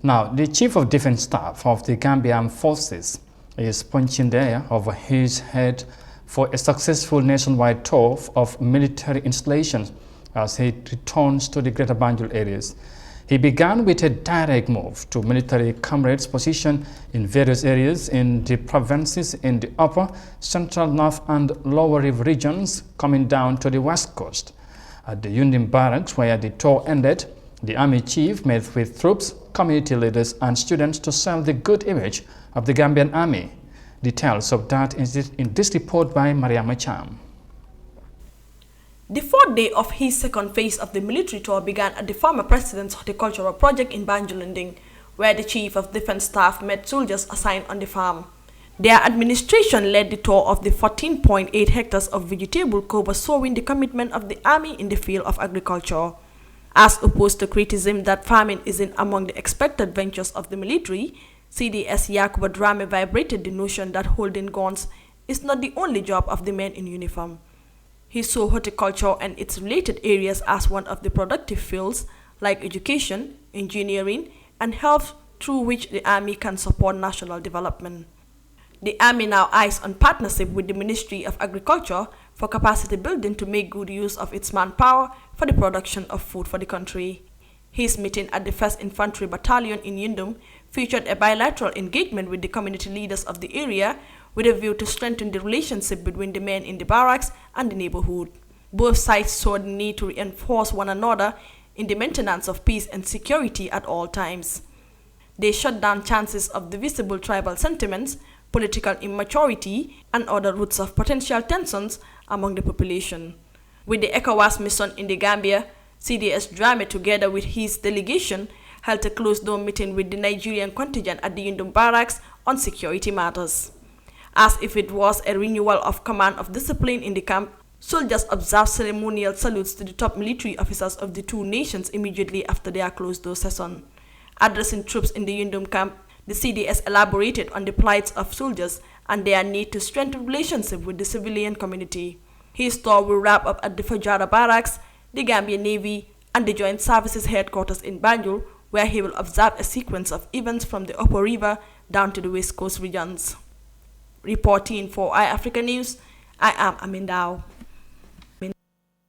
Now, the Chief of Defense Staff of the Gambia Armed Forces is punching the air over his head for a successful nationwide tour of military installations as he returns to the Greater Banjul areas. He began with a direct move to military comrades positioned in various areas in the provinces in the upper, central, north and lower river regions, coming down to the west coast. At the Yundim barracks, where the tour ended, the army chief met with troops, community leaders and students to sell the good image of the Gambian army. Details of that in this report by Mariama Cham. The fourth day of his second phase of the military tour began at the former president's horticultural project in Banjul, where the Chief of Defense Staff met soldiers assigned on the farm. Their administration led the tour of the 14.8 hectares of vegetable cover, showing the commitment of the army in the field of agriculture. As opposed to criticism that farming isn't among the expected ventures of the military, CDS Yakuba Drammeh vibrated the notion that holding guns is not the only job of the men in uniform. He saw horticulture and its related areas as one of the productive fields like education, engineering, and health through which the army can support national development. The army now eyes on partnership with the Ministry of Agriculture for capacity building to make good use of its manpower for the production of food for the country. His meeting at the 1st Infantry Battalion in Yundum featured a bilateral engagement with the community leaders of the area with a view to strengthen the relationship between the men in the barracks and the neighborhood. Both sides saw the need to reinforce one another in the maintenance of peace and security at all times. They shut down chances of divisible tribal sentiments, political immaturity, and other roots of potential tensions among the population. With the ECOWAS mission in the Gambia, CDS Drammeh, together with his delegation, held a closed-door meeting with the Nigerian contingent at the Yundum barracks on security matters. As if it was a renewal of command of discipline in the camp, soldiers observed ceremonial salutes to the top military officers of the two nations immediately after their closed-door session. Addressing troops in the Yundum camp, the CDS elaborated on the plights of soldiers and their need to strengthen relationship with the civilian community. His tour will wrap up at the Fajara Barracks, the Gambian Navy, and the Joint Services Headquarters in Banjul, where he will observe a sequence of events from the Upper River down to the West Coast regions. Reporting for iAfrica News, I am Amindao.